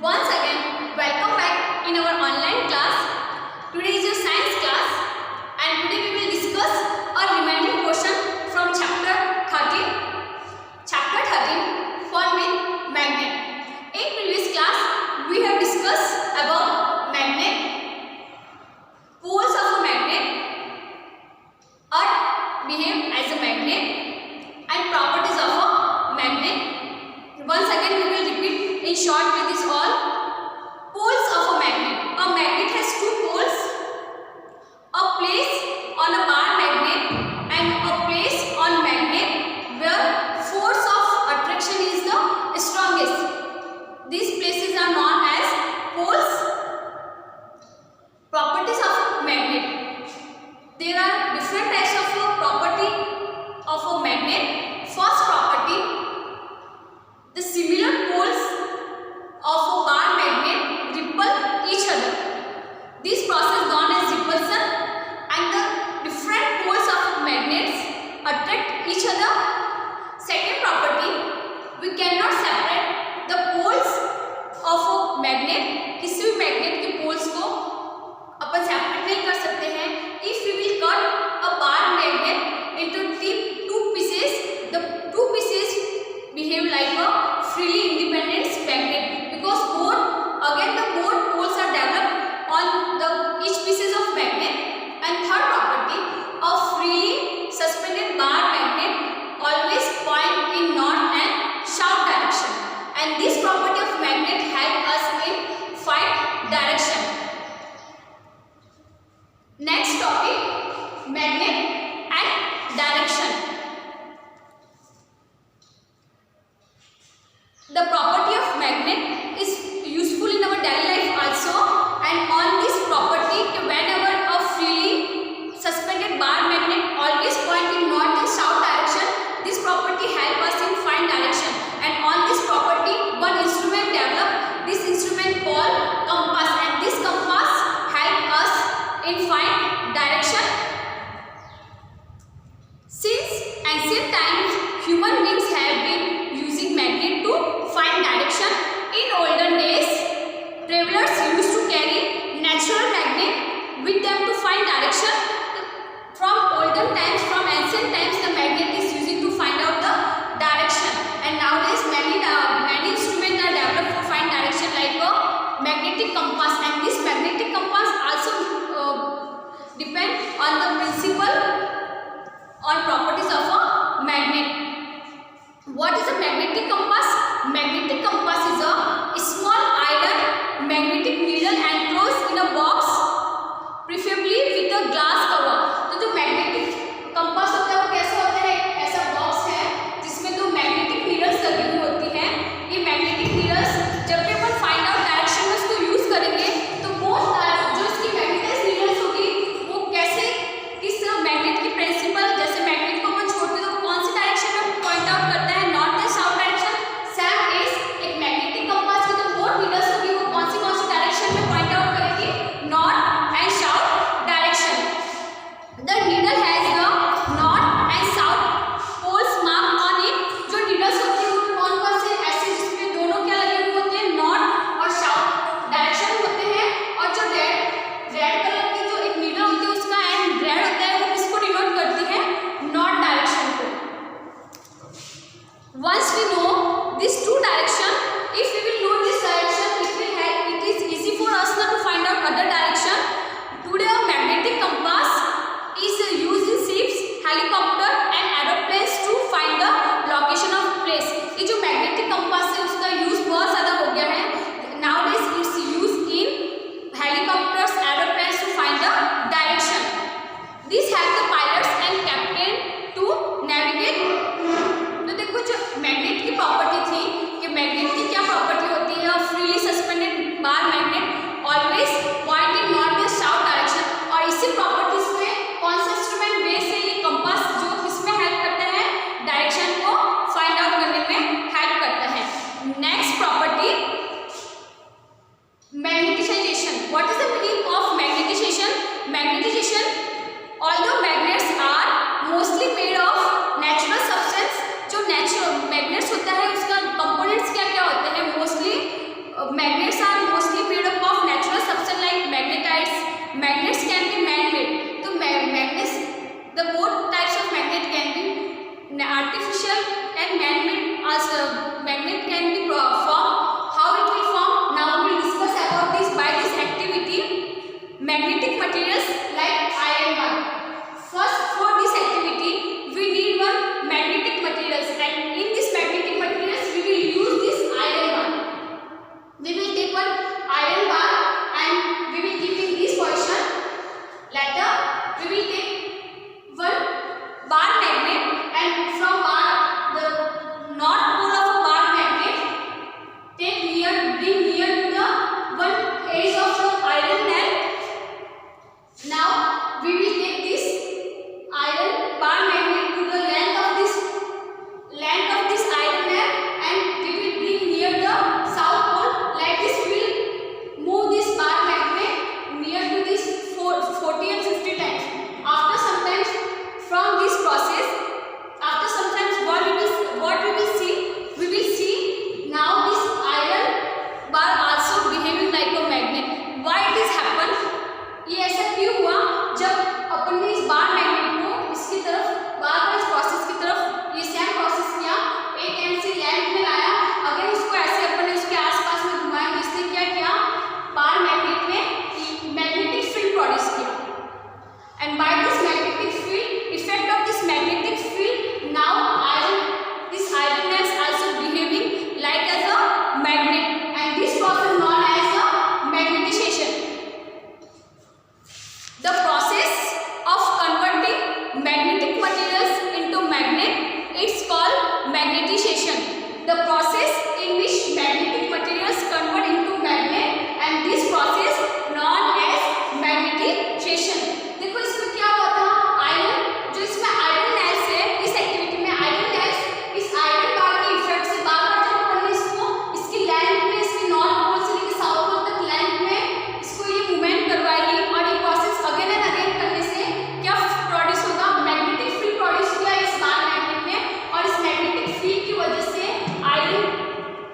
Once again, welcome back in our online class. Today is your science class and today we will discuss a remaining portion from chapter 13. Chapter 13, Fun with Magnet. In previous class, we have discussed about magnet, poles of a magnet, Earth behave as a magnet and properties of a magnet. Once again, we will repeat in short with this all. Poles of a magnet. A magnet has two poles. A place on a bar magnet and a place on magnet where force of attraction is the strongest. These places are known as poles. Properties of a magnet. There are different types of property of a magnet. First property, the similar poles of a bar magnet repel each other. This process known as repulsion, and the different poles of magnets attract each other. Second property, we cannot separate the poles of a magnet. किसी भी magnet के poles को अपन separate नहीं कर सकते हैं. If we will cut a bar magnet into two pieces, the two pieces behave like a freely independent magnet because the both poles are developed on the each pieces of magnet. And third property, a freely suspended bar magnet always point in north and south direction, and this property of magnet help us in find direction. Next topic, magnet and direction. The property of magnet is useful in our daily life also, and on this property, whenever a freely suspended bar magnet always point in north and south direction, this property help us in find direction. And on this property, one instrument developed. This instrument called compass, and this compass help us in find direction. Since ancient times, human beings have been using magnet to find direction. In olden days, travelers used to carry natural magnet with them to find direction. From olden times, from ancient times, the magnet is using to find out the direction. And nowadays, many instruments are developed to find direction, like a magnetic compass. And this magnetic compass also depend on the principle on properties of a magnet. What is a magnetic compass? Magnetic compass is a small iron magnetic needle enclosed in a box, preferably with a glass cover. तो जो magnetic compass होता है वो कैसा होता है? ऐसा box है जिसमें दो magnetic needles लगी हुई होती हैं. ये magnetic needles जब भी अपन find out direction में उसको use करेंगे तो जो इसकी magnetized needles होगी वो कैसे किस magnet की principle, जैसे magnet को अपन छोड़ते तो कौन सी direction में point out करता है, north and south direction. Same is एक magnetic compass की जो both needles होगी वो कौन सी direction में point out करेगी, north and south direction. materials like iron bar. First, for this activity, we need one magnetic materials, and in this magnetic materials, we will use this iron bar. We will take one iron bar and we will keep in this position. Later, we will take one bar magnet, and from bar, the north pole of a bar magnet, bring near to the one edge of the iron nail. Now, we will take this iron bar magnet to the length of this iron nail, and we will bring near the south pole. Like this, we will move this bar magnet near to this 40 and 50 times. After sometimes, from this process, after sometimes what we will see now this iron bar also behaving like a magnet. Why it is happen? ये ऐसा क्यों हुआ? जब अपन ने इस bar magnet को इसकी तरफ बार इस प्रोसेस की तरफ ये सेम प्रोसेस किया, एक एंड से लैंप में लाया, अगर इसको ऐसे अपन ने इसके आसपास में घुमाया, तो इसने क्या किया? बार मैग्नेट में मैग्नेटिक फील्ड प्रोड्यूस किया, and by this magnetic field, effect of this magnetic field, now this iron is also behaving like as a magnet, and this process known as a magnetization. The process of converting magnetic materials into magnet, it's called magnetization. The process in which magnetic materials convert into magnet, and this process known as magnetization. देखो इसमें क्या हुआ था? Iron, जो इसमें iron nails है, इस activity में आयरन नेल्स इस आयरन बार के इफेक्ट से बार बार जब अपन ने इसको इसकी लेंथ में, इसकी नॉर्थ पोल से लेकर साउथ पोल तक लेंथ में इसको ये मूवमेंट करवाएगी, और ये प्रोसेस अगेन एंड अगेन करने से क्या प्रोड्यूस होगा? मैग्नेटिक फील्ड प्रोड्यूस किया इस बार मैग्नेट में, और इस मैग्नेटिक फील्ड की वजह से आयरन,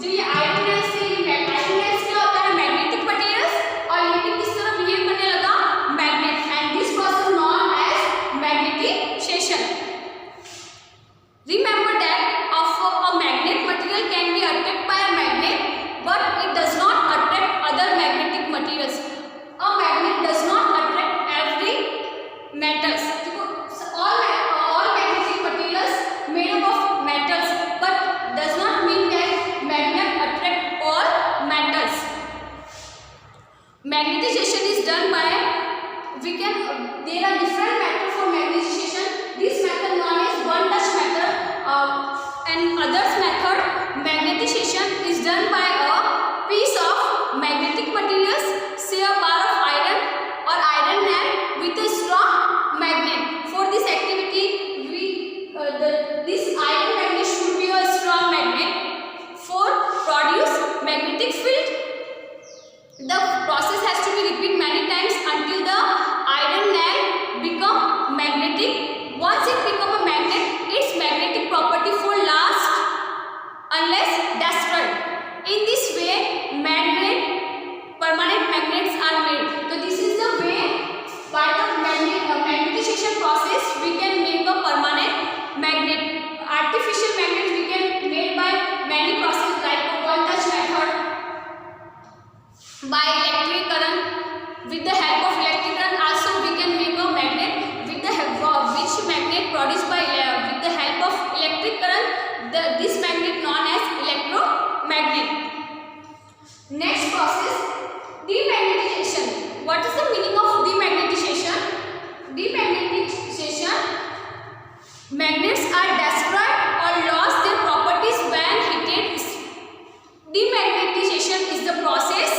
जो ये आयरन नेल्स है, ये आयरन नेल्स क्या होता है? मैग्नेटिक मटेरियल्स, और लेकिन किस तरह बिहेव करने लगा? Magnet, and this process known as magnetization. Remember that a magnet material can be attracted by a magnet, but it does not attract other magnetic materials. A magnet does not attract every metals. All magnetic materials made up of metals, but does not mean that magnet attract all metals. Magnetization is done by there are different methods for magnetization. This method known as one touch method, and others method magnetization is done by a piece of magnetic materials, say a bar of iron or iron nail with a strong magnet. For this activity, this iron magnet should be a strong magnet for produce magnetic field. The process has to be repeated many times until the iron nail become magnetic. Once it become a magnet, its magnetic property will last unless destroyed. In this way, permanent magnets are made. So this is the way by the magnetization process we can make a permanent magnet. Artificial magnet we can made by many processes like one touch method, by electric current. With the help of electric current also we can make a magnet. With the help of which magnet produced by with the help of electric current, this magnet known as electromagnet. Next process, demagnetization. What is the meaning of demagnetization? Demagnetization, magnets are destroyed or lost their properties when heated. Demagnetization is the process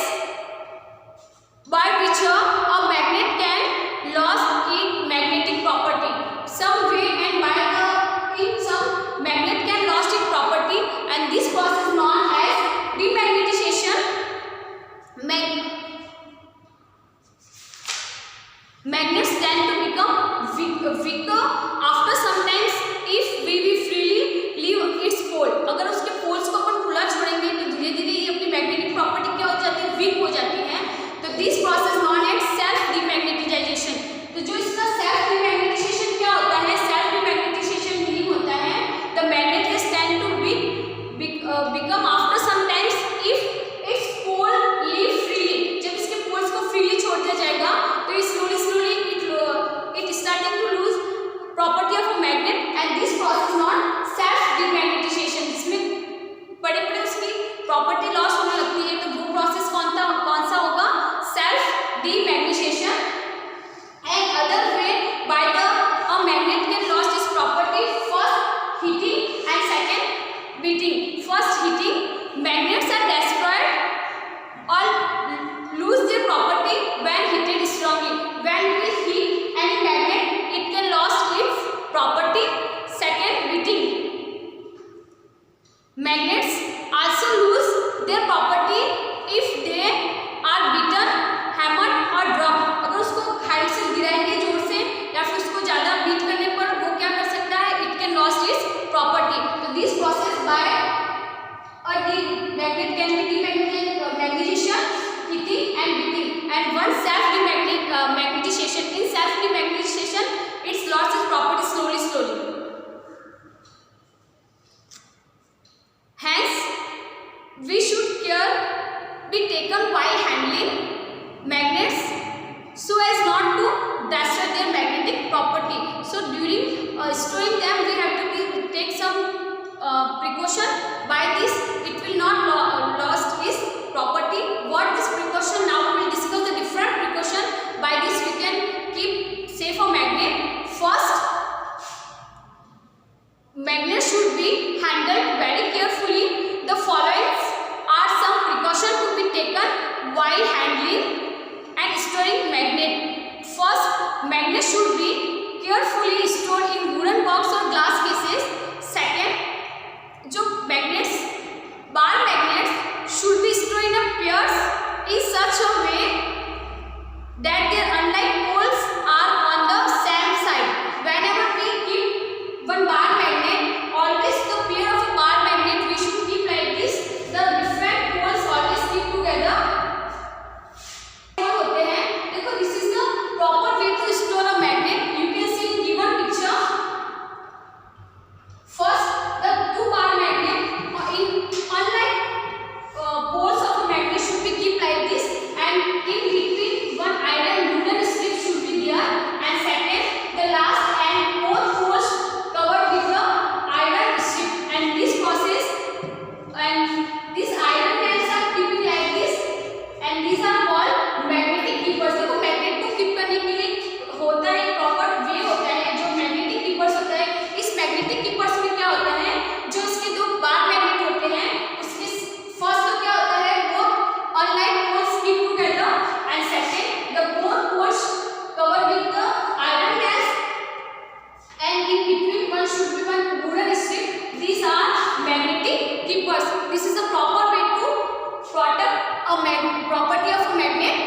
property loss होने लगती है, तो वो process कौन सा होगा? Self demagnetization. And other way by the a magnet can loss this property. First heating and second beating. First heating, magnets are destroyed or lose their property when heated strongly. When we heat any magnet, it can lose its property. Second, beating. Magnets also lose their property if they are beaten, hammered or dropped. अगर उसको height से गिराएंगे जोर से या फिर उसको ज़्यादा beat करने पर वो क्या कर सकता है? It can lose its property. So this process by a magnet can be demagnetization, heating and beating. And one self demagnetization. In self demagnetization, it loses its property slowly. Hence, we should care be taken while handling magnets so as not to destroy their magnetic property. So during storing them, we have to take some precaution. By this, it will not lost its property. What this precaution? Now we will discuss the different precaution. By this, we can keep safe a magnet. First, magnet should be handled very carefully. The following are some precautions to be taken while handling and storing magnet. First, magnet should be carefully stored in wooden box or glass cases. Second, जो magnets, bar magnets should be stored in a pairs in such a way that their unlike poles are on the same side. Whenever we keep one bar magnet, always the pair of a bar magnet we should keep like this. The different poles always keep together. होते हैं. देखो, this is the proper way to store a magnet. You can see in given picture. First, the two bar magnet in unlike poles of a magnet should be kept like this, and in between one iron wooden strip should be there. And second, the last and both poles covered with the iron strip. And this process, and these iron nails are keeping like this, and these are called magnetic keepers. देखो, magnet को keep करने के लिए होता है proper way होता है जो मैग्नेटिक कीपर्स होता है. इस मैग्नेटिक कीपर्स में क्या होता है? जो इसके दो बार मैग्नेट होते हैं, उसके फर्स्ट तो क्या होता है? वो unlike poles keep together. And second, the both poles covered with the iron nails, and in between one should be one wooden strip. These are magnetic keepers. This is the proper way to protect a property of a magnet.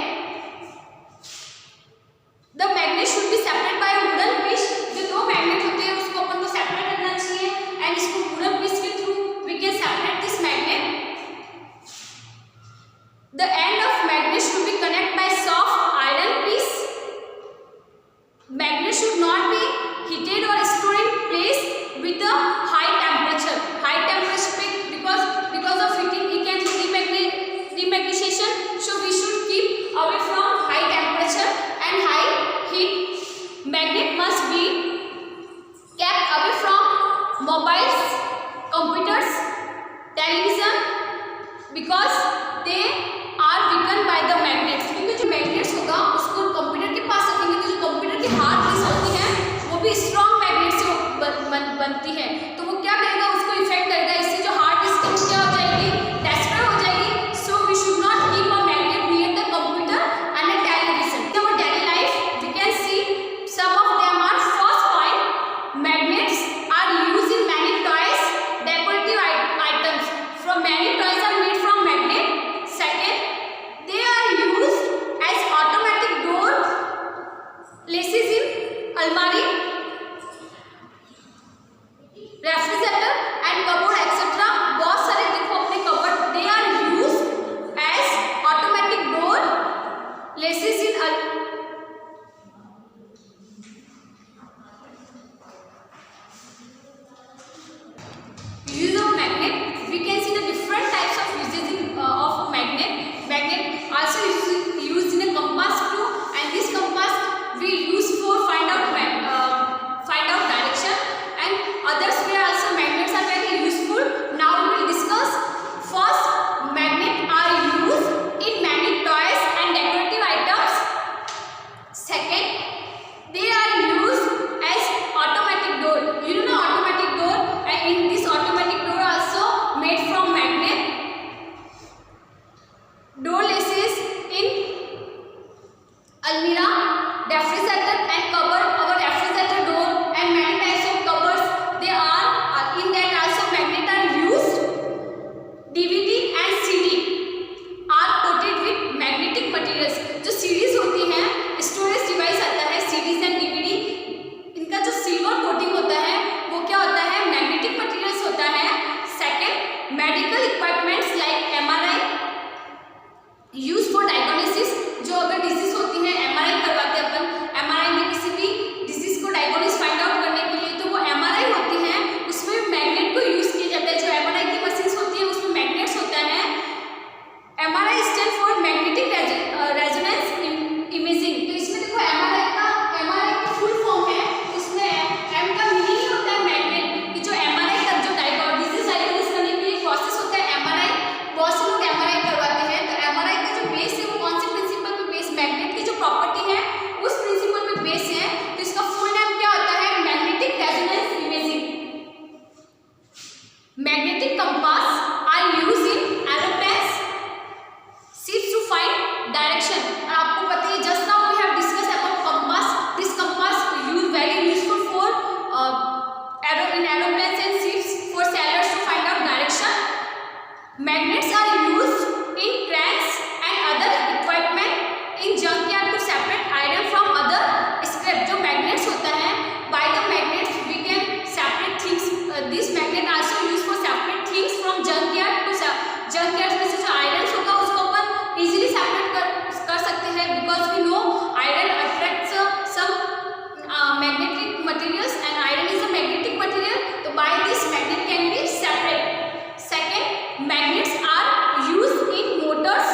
The magnet should be separated by a wooden piece. जो दो magnet होते हैं उसको अपन को separate करना चाहिए. And इसको wooden piece के through we can separate this magnet. The end of magnet should be connected by soft iron piece. Magnet should not be heated or stored in place with a high temperature. High temperature because of heating it can demagnetization. So we should keep away from high temperature and high heat. Magnet must be kept away from mobiles, computers, television because they are weakened by the magnets. क्योंकि जो magnets होगा उसको computer के पास रखेंगे तो जो computer की hard disk होती है वो भी स्ट्रॉन्ग मैग्नेट से बनती है, तो वो क्या करेगा? उसको इफेक्ट करेगा. इससे जो हार्ड डिस्क है वो क्या हो जाएगी? डिस्ट्रॉय हो जाएगी. So we should not keep a magnet near the computer and a television. In our daily life we can see some of them are first point, magnets are used in many toys, decorative items. From many toys are made from magnet. Second, they are used as automatic door laces in almari. Magnets are used in cranes and other equipment in junkyard to separate iron from other scrap. जो magnets होता है, by the magnets we can separate things. This magnet also used for separate things from junkyard to junkyard में से जो iron होगा उसको अपन easily separate कर सकते हैं, because we know iron attracts some magnetic materials and iron is a magnetic material. So by this magnet can be separate. Second, magnets are used in motors,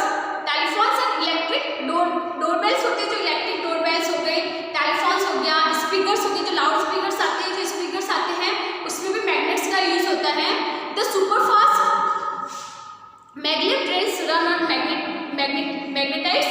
telephones and electric doorbells होते हैं, जो electric डोरबेल्स हो गए, telephones हो गया, speakers हो गए, जो लाउड स्पीकर्स आते हैं, जो स्पीकर्स आते हैं उसमें भी मैग्नेट्स का यूज होता है. The super fast maglev trains run on magnetites